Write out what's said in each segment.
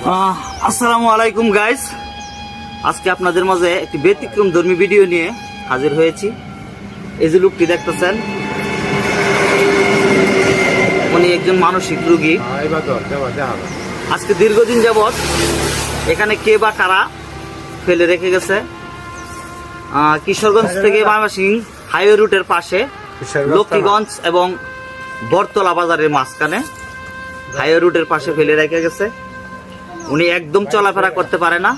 আসসালামু আলাইকুম গাইস, আজকে আপনাদের মাঝে একটি ব্যতিক্রম ধর্মী ভিডিও নিয়ে হাজির হয়েছি। এই যে লোকটি দেখতেছেন, উনি একজন মানসিক রোগী। আজকে দীর্ঘদিন যাবৎ এখানে কে বা কারা ফেলে রেখে গেছে। কিশোরগঞ্জ থেকে ময়মনসিংহ হাইওয়ে রুটের পাশে লক্ষ্মীগঞ্জ এবং বরতলা বাজারের মাঝখানে হাইওয়ে রুটের পাশে ফেলে রেখে গেছে। উনি একদম চলাফেরা করতে পারে না,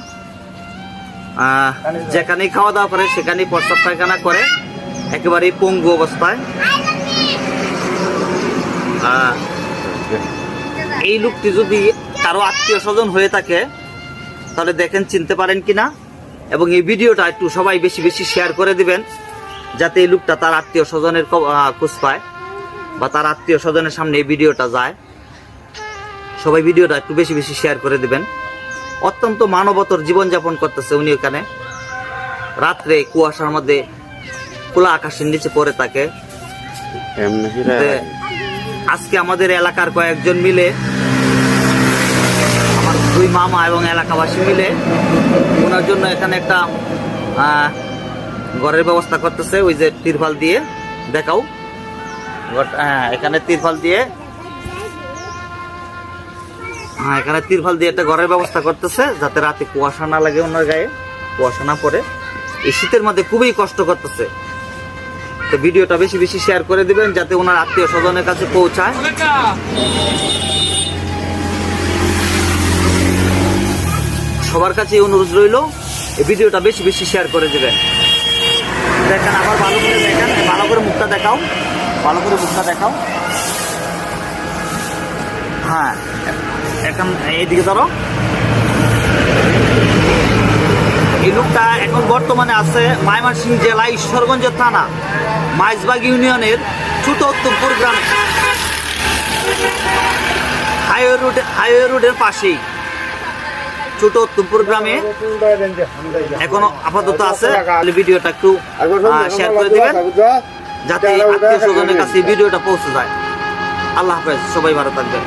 যেখানেই খাওয়া দাওয়া করে সেখানেই প্রস্রাব পায়খানা করে, একেবারেই পঙ্গু অবস্থায়। এই লোকটি যদি কারো আত্মীয় স্বজন হয়ে থাকে তাহলে দেখেন চিনতে পারেন কিনা, এবং এই ভিডিওটা একটু সবাই বেশি বেশি শেয়ার করে দিবেন, যাতে এই লোকটা তার আত্মীয় স্বজনের খোঁজ পায় বা তার আত্মীয় স্বজনের সামনে এই ভিডিওটা যায়। সবাই ভিডিওটা একটু বেশি বেশি শেয়ার করে দিবেন। অত্যন্ত মানবতর জীবনযাপন করতেছে উনি ওখানে। রাত্রে কুয়াশার মধ্যে খোলা আকাশের নিচে পড়ে থাকে। আজকে আমাদের এলাকার কয়েকজন মিলে, আমার দুই মামা এবং এলাকাবাসী মিলে ওনার জন্য এখানে একটা ঘরের ব্যবস্থা করতেছে। ওই যে তিরপাল দিয়ে দেখাও, এখানে তিরপাল দিয়ে এখানে তিরপাল দিয়ে একটা ঘরের ব্যবস্থা করতেছে, যাতে রাতে কুয়াশা না লাগে, ওনার গায়ে কুয়াশা না পড়ে। এই শীতের মধ্যে খুবই কষ্ট করতেছে। তো ভিডিওটা বেশি বেশি শেয়ার করে দিবেন, যাতে ওনার আত্মীয় স্বজনের কাছে পৌঁছায়। সবার কাছে অনুরোধ রইল, এই ভিডিওটা বেশি বেশি শেয়ার করে দিবেন। দেখেন, আবার ভালো করে দেখেন, ভালো করে মুখটা দেখাও, ভালো করে মুখটা দেখাও। হ্যাঁ, এখন এইদিকে ধরো। এই লোকটা এখন বর্তমানে আছে ময়মনসিংহ জেলা ঈশ্বরগঞ্জ থানা মাইজবাগ ইউনিয়নের ছোট উত্তমপুর গ্রামে, হাইওয়ে রোডের পাশেই ছোট উত্তমপুর গ্রামে এখনো আপাতত আছে। ভিডিওটা একটু শেয়ার করে দিবেন, যাতে আত্মীয় স্বজনের কাছে ভিডিওটা পৌঁছে যায়। আল্লাহ হাফেজ, সবাই ভালো থাকবেন।